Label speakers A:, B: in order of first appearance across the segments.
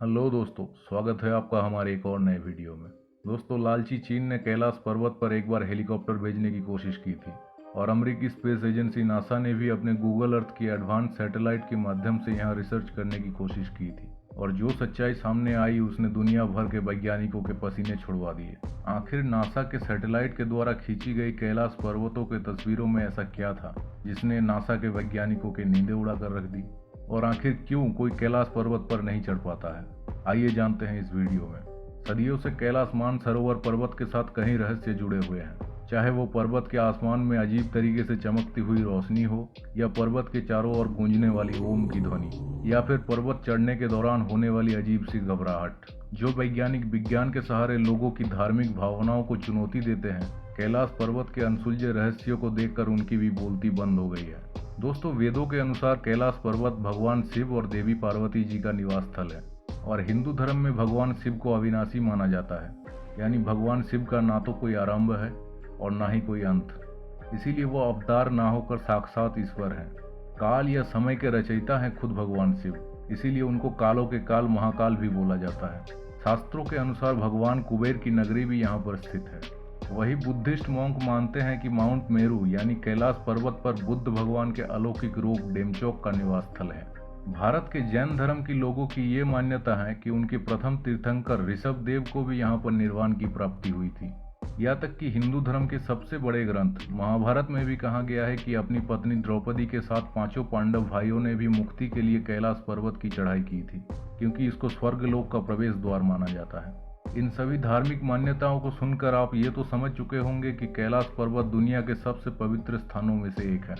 A: Hello दोस्तों, स्वागत है आपका हमारे एक और नए वीडियो में। दोस्तों, लालची चीन ने कैलाश पर्वत पर एक बार हेलीकॉप्टर भेजने की कोशिश की थी और अमेरिकी स्पेस एजेंसी नासा ने भी अपने गूगल अर्थ की एडवांस सैटेलाइट के माध्यम से यहां रिसर्च करने की कोशिश की थी। और जो सच्चाई सामने आई उसने दुनिया भर के वैज्ञानिकों के पसीने छुड़वा दिए। आखिर नासा के सैटेलाइट के द्वारा खींची गई कैलाश पर्वतों के तस्वीरों में ऐसा क्या था जिसने नासा के वैज्ञानिकों की नींदें उड़ाकर रख दी, और आखिर क्यों कोई कैलाश पर्वत पर नहीं चढ़ पाता है, आइए जानते हैं इस वीडियो में। सदियों से कैलाश मानसरोवर पर्वत के साथ कई रहस्य जुड़े हुए हैं, चाहे वो पर्वत के आसमान में अजीब तरीके से चमकती हुई रोशनी हो, या पर्वत के चारों ओर गूंजने वाली ओम की ध्वनि, या फिर पर्वत चढ़ने के दौरान होने वाली अजीब सी घबराहट। जो वैज्ञानिक विज्ञान के सहारे लोगों की धार्मिक भावनाओं को चुनौती देते हैं, कैलाश पर्वत के अनसुलझे रहस्यों को देखकर उनकी भी बोलती बंद हो गई है। दोस्तों, वेदों के अनुसार कैलाश पर्वत भगवान शिव और देवी पार्वती जी का निवास स्थल है, और हिंदू धर्म में भगवान शिव को अविनाशी माना जाता है। यानी भगवान शिव का ना तो कोई आरंभ है और ना ही कोई अंत, इसीलिए वो अवतार ना होकर साक्षात ईश्वर हैं। काल या समय के रचयिता हैं खुद भगवान शिव, इसीलिए उनको कालों के काल महाकाल भी बोला जाता है। शास्त्रों के अनुसार भगवान कुबेर की नगरी भी यहाँ पर स्थित है। वही बुद्धिस्ट मॉन्क मानते हैं कि माउंट मेरू यानी कैलाश पर्वत पर बुद्ध भगवान के अलौकिक रूप डेमचोक का निवास स्थल है। भारत के जैन धर्म की लोगों की ये मान्यता है कि उनके प्रथम तीर्थंकर ऋषभ देव को भी यहाँ पर निर्वाण की प्राप्ति हुई थी। यहाँ तक कि हिंदू धर्म के सबसे बड़े ग्रंथ महाभारत में भी कहा गया है कि अपनी पत्नी द्रौपदी के साथ पांचों पांडव भाइयों ने भी मुक्ति के लिए कैलाश पर्वत की चढ़ाई की थी, क्योंकि इसको स्वर्गलोक का प्रवेश द्वार माना जाता है। इन सभी धार्मिक मान्यताओं को सुनकर आप ये तो समझ चुके होंगे कि कैलाश पर्वत दुनिया के सबसे पवित्र स्थानों में से एक है।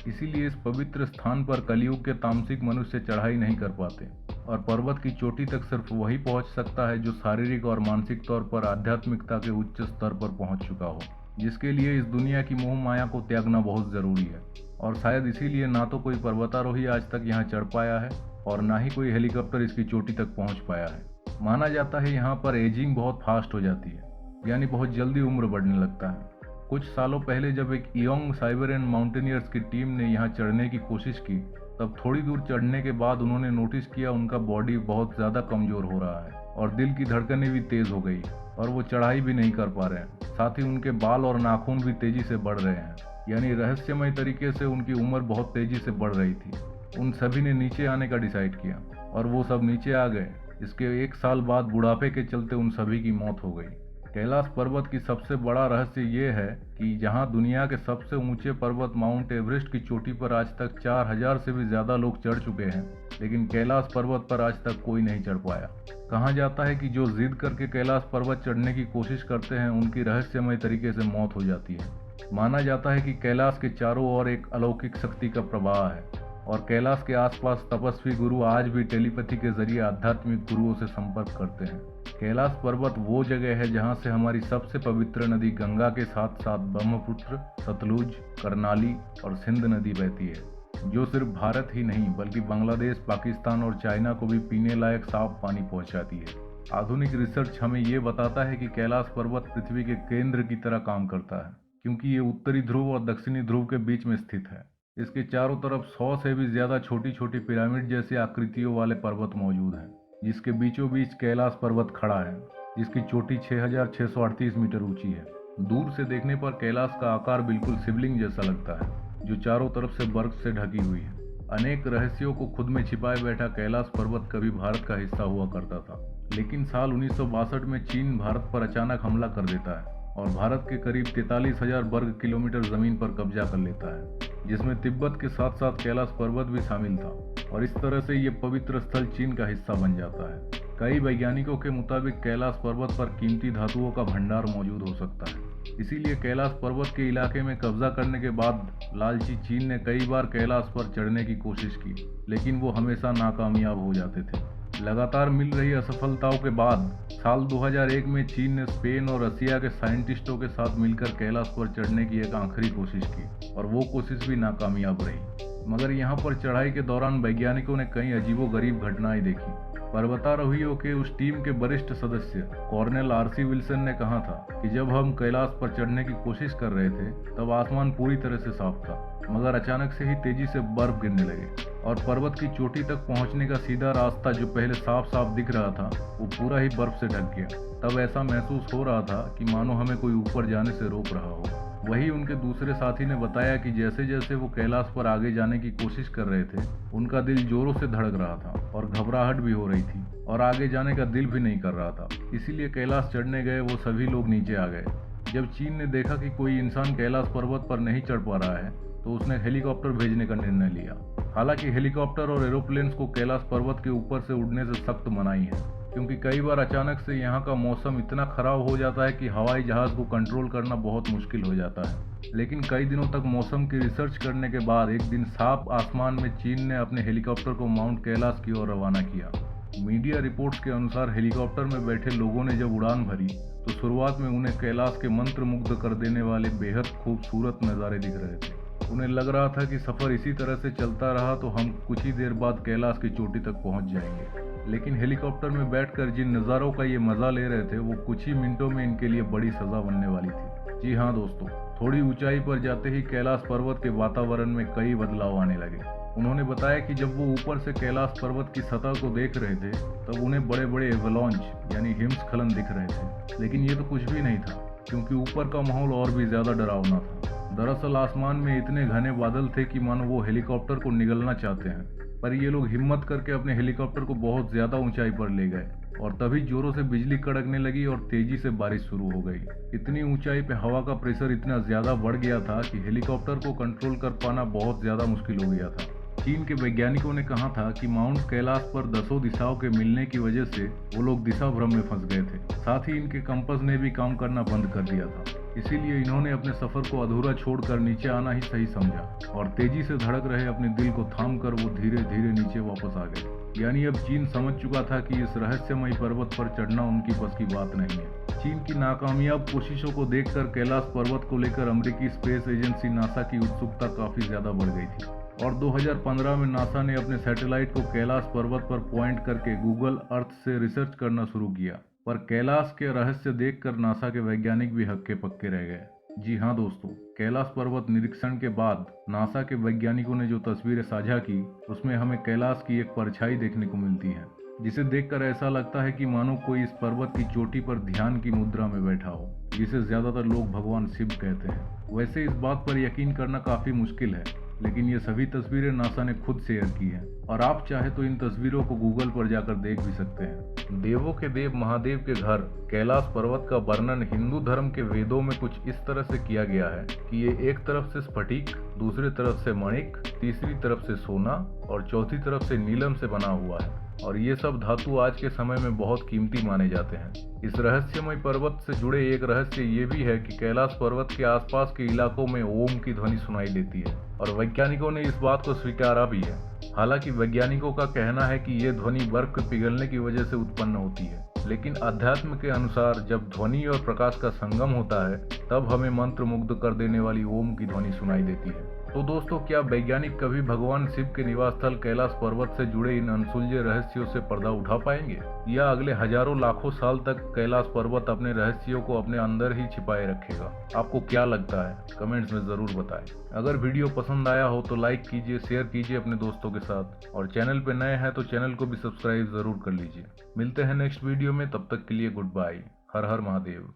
A: इसीलिए इस पवित्र स्थान पर कलयुग के तामसिक मनुष्य चढ़ाई नहीं कर पाते, और पर्वत की चोटी तक सिर्फ वही पहुंच सकता है जो शारीरिक और मानसिक तौर पर आध्यात्मिकता के उच्च स्तर पर पहुंच चुका हो, जिसके लिए इस दुनिया की मोह माया को त्यागना बहुत जरूरी है। और शायद इसीलिए ना तो कोई पर्वतारोही आज तक यहाँ चढ़ पाया है और ना ही कोई हेलीकॉप्टर इसकी चोटी तक पहुंच पाया है। माना जाता है यहाँ पर एजिंग बहुत फास्ट हो जाती है, यानी बहुत जल्दी उम्र बढ़ने लगता है। कुछ सालों पहले जब एक यंग साइबेरियन माउंटेनियर्स की टीम ने यहाँ चढ़ने की कोशिश की, तब थोड़ी दूर चढ़ने के बाद उन्होंने नोटिस किया उनका बॉडी बहुत ज़्यादा कमज़ोर हो रहा है और दिल की धड़कनें भी तेज़ हो गई, और वो चढ़ाई भी नहीं कर पा रहे हैं। साथ ही उनके बाल और नाखून भी तेज़ी से बढ़ रहे हैं, यानी रहस्यमय तरीके से उनकी उम्र बहुत तेज़ी से बढ़ रही थी। उन सभी ने नीचे आने का डिसाइड किया और वो सब नीचे आ गए। इसके 1 साल बाद बुढ़ापे के चलते उन सभी की मौत हो गई। कैलाश पर्वत की सबसे बड़ा रहस्य ये है कि जहां दुनिया के सबसे ऊंचे पर्वत माउंट एवरेस्ट की चोटी पर आज तक 4000 से भी ज्यादा लोग चढ़ चुके हैं, लेकिन कैलाश पर्वत पर आज तक कोई नहीं चढ़ पाया। कहा जाता है कि जो जिद करके कैलाश पर्वत चढ़ने की कोशिश करते हैं उनकी रहस्यमय तरीके से मौत हो जाती है। माना जाता है कि कैलाश के चारों ओर एक अलौकिक शक्ति का प्रवाह है, और कैलाश के आसपास तपस्वी गुरु आज भी टेलीपैथी के जरिए आध्यात्मिक गुरुओं से संपर्क करते हैं। कैलाश पर्वत वो जगह है जहां से हमारी सबसे पवित्र नदी गंगा के साथ साथ ब्रह्मपुत्र, सतलुज, करनाली और सिंध नदी बहती है, जो सिर्फ भारत ही नहीं बल्कि बांग्लादेश, पाकिस्तान और चाइना को भी पीने लायक साफ पानी पहुंचाती है। आधुनिक रिसर्च हमें ये बताता है कि कैलाश पर्वत पृथ्वी के केंद्र की तरह काम करता है, क्योंकि ये उत्तरी ध्रुव और दक्षिणी ध्रुव के बीच में स्थित है। इसके चारों तरफ 100 से भी ज्यादा छोटी छोटी पिरामिड जैसी आकृतियों वाले पर्वत मौजूद हैं, जिसके बीचों बीच कैलाश पर्वत खड़ा है, जिसकी चोटी 6638 मीटर ऊंची है। दूर से देखने पर कैलाश का आकार बिल्कुल शिवलिंग जैसा लगता है, जो चारों तरफ से बर्फ से ढकी हुई है। अनेक रहस्यों को खुद में छिपाए बैठा कैलाश पर्वत कभी भारत का हिस्सा हुआ करता था, लेकिन साल 1962 में चीन भारत पर अचानक हमला कर देता है और भारत के करीब 43,000 वर्ग किलोमीटर जमीन पर कब्जा कर लेता है, जिसमें तिब्बत के साथ साथ कैलाश पर्वत भी शामिल था, और इस तरह से ये पवित्र स्थल चीन का हिस्सा बन जाता है। कई वैज्ञानिकों के मुताबिक कैलाश पर्वत पर कीमती धातुओं का भंडार मौजूद हो सकता है। इसीलिए कैलाश पर्वत के इलाके में कब्जा करने के बाद लालची चीन ने कई बार कैलाश पर चढ़ने की कोशिश की, लेकिन वो हमेशा नाकामयाब हो जाते थे। लगातार मिल रही असफलताओं के बाद साल 2001 में चीन ने स्पेन और रसिया के साइंटिस्टों के साथ मिलकर कैलाश पर चढ़ने की एक आखिरी कोशिश की, और वो कोशिश भी नाकामयाब रही। मगर यहाँ पर चढ़ाई के दौरान वैज्ञानिकों ने कई अजीबोगरीब घटनाएं देखी। पर्वतारोहियों के उस टीम के वरिष्ठ सदस्य कॉर्नेल आरसी विल्सन ने कहा था कि जब हम कैलाश पर चढ़ने की कोशिश कर रहे थे तब आसमान पूरी तरह से साफ था, मगर अचानक से ही तेजी से बर्फ गिरने लगे और पर्वत की चोटी तक पहुंचने का सीधा रास्ता जो पहले साफ साफ दिख रहा था वो पूरा ही बर्फ से ढक गया। तब ऐसा महसूस हो रहा था कि मानो हमें कोई ऊपर जाने से रोक रहा हो। वही उनके दूसरे साथी ने बताया कि जैसे जैसे वो कैलाश पर आगे जाने की कोशिश कर रहे थे उनका दिल जोरों से धड़क रहा था और घबराहट भी हो रही थी और आगे जाने का दिल भी नहीं कर रहा था। इसीलिए कैलाश चढ़ने गए वो सभी लोग नीचे आ गए। जब चीन ने देखा कि कोई इंसान कैलाश पर्वत पर नहीं चढ़ पा रहा है तो उसने हेलीकॉप्टर भेजने का निर्णय लिया। हालांकि हेलीकॉप्टर और एरोप्लेन्स को कैलाश पर्वत के ऊपर से उड़ने से सख्त मनाही है, क्योंकि कई बार अचानक से यहाँ का मौसम इतना खराब हो जाता है कि हवाई जहाज को कंट्रोल करना बहुत मुश्किल हो जाता है। लेकिन कई दिनों तक मौसम की रिसर्च करने के बाद एक दिन साफ आसमान में चीन ने अपने हेलीकॉप्टर को माउंट कैलाश की ओर रवाना किया। मीडिया रिपोर्ट्स के अनुसार हेलीकॉप्टर में बैठे लोगों ने जब उड़ान भरी तो शुरुआत में उन्हें कैलाश के मंत्रमुग्ध कर देने वाले बेहद खूबसूरत नज़ारे दिख रहे थे। उन्हें लग रहा था कि सफ़र इसी तरह से चलता रहा तो हम कुछ ही देर बाद कैलाश की चोटी तक पहुंच जाएंगे। लेकिन हेलीकॉप्टर में बैठकर जिन नज़ारों का ये मज़ा ले रहे थे वो कुछ ही मिनटों में इनके लिए बड़ी सज़ा बनने वाली थी। जी हाँ दोस्तों, थोड़ी ऊंचाई पर जाते ही कैलाश पर्वत के वातावरण में कई बदलाव आने लगे। उन्होंने बताया कि जब वो ऊपर से कैलाश पर्वत की सतह को देख रहे थे तब उन्हें बड़े बड़े एवलांच यानी हिमस्खलन दिख रहे थे। लेकिन ये तो कुछ भी नहीं था, क्योंकि ऊपर का माहौल और भी ज़्यादा डरावना था। दरअसल आसमान में इतने घने बादल थे कि मानो वो हेलीकॉप्टर को निगलना चाहते हैं, पर ये लोग हिम्मत करके अपने हेलीकॉप्टर को बहुत ज़्यादा ऊंचाई पर ले गए और तभी जोरों से बिजली कड़कने लगी और तेजी से बारिश शुरू हो गई। इतनी ऊंचाई पे हवा का प्रेशर इतना ज़्यादा बढ़ गया था कि हेलीकॉप्टर को कंट्रोल कर पाना बहुत ज़्यादा मुश्किल हो गया था। चीन के वैज्ञानिकों ने कहा था कि माउंट कैलाश पर 10 दिशाओं के मिलने की वजह से वो लोग दिशा भ्रम में फंस गए थे। साथ ही इनके कंपास ने भी काम करना बंद कर दिया था। इसीलिए इन्होंने अपने सफर को अधूरा छोड़कर नीचे आना ही सही समझा और तेजी से धड़क रहे अपने दिल को थाम कर वो धीरे धीरे नीचे वापस आ गए। यानी अब चीन समझ चुका था कि इस रहस्यमयी पर्वत पर चढ़ना उनकी बस की बात नहीं है। चीन की नाकामयाब कोशिशों को देखकर कैलाश पर्वत को लेकर अमेरिकी स्पेस एजेंसी नासा की उत्सुकता काफी ज्यादा बढ़ गई थी और 2015 में नासा ने अपने सैटेलाइट को कैलाश पर्वत पर पॉइंट करके गूगल अर्थ से रिसर्च करना शुरू किया। पर कैलाश के रहस्य देखकर नासा के वैज्ञानिक भी हक्के पक्के रह गए। जी हाँ दोस्तों, कैलाश पर्वत निरीक्षण के बाद नासा के वैज्ञानिकों ने जो तस्वीरें साझा की उसमें हमें कैलाश की एक परछाई देखने को मिलती है, जिसे देखकर ऐसा लगता है कि मानो कोई इस पर्वत की चोटी पर ध्यान की मुद्रा में बैठा हो, जिसे ज्यादातर लोग भगवान शिव कहते हैं। वैसे इस बात पर यकीन करना काफी मुश्किल है, लेकिन ये सभी तस्वीरें नासा ने खुद शेयर की हैं और आप चाहे तो इन तस्वीरों को गूगल पर जाकर देख भी सकते हैं। देवों के देव महादेव के घर कैलाश पर्वत का वर्णन हिंदू धर्म के वेदों में कुछ इस तरह से किया गया है कि ये एक तरफ से स्फटिक, दूसरी तरफ से मणिक, तीसरी तरफ से सोना और चौथी तरफ से नीलम से बना हुआ है और ये सब धातु आज के समय में बहुत कीमती माने जाते हैं। इस रहस्यमय पर्वत से जुड़े एक रहस्य ये भी है कि कैलाश पर्वत के आसपास के इलाकों में ओम की ध्वनि सुनाई देती है और वैज्ञानिकों ने इस बात को स्वीकारा भी है। हालांकि वैज्ञानिकों का कहना है कि ये ध्वनि बर्फ के पिघलने की वजह से उत्पन्न होती है, लेकिन अध्यात्म के अनुसार जब ध्वनि और प्रकाश का संगम होता है तब हमें मंत्रमुग्ध कर देने वाली ओम की ध्वनि सुनाई देती है। तो दोस्तों, क्या वैज्ञानिक कभी भगवान शिव के निवास स्थल कैलाश पर्वत से जुड़े इन अनसुलझे रहस्यों से पर्दा उठा पाएंगे, या अगले हजारों लाखों साल तक कैलाश पर्वत अपने रहस्यों को अपने अंदर ही छिपाए रखेगा? आपको क्या लगता है? कमेंट्स में जरूर बताएं। अगर वीडियो पसंद आया हो तो लाइक कीजिए, शेयर कीजिए अपने दोस्तों के साथ और चैनल पे नए हैं तो चैनल को भी सब्सक्राइब जरूर कर लीजिए। मिलते हैं नेक्स्ट वीडियो में, तब तक के लिए गुड बाय। हर हर महादेव।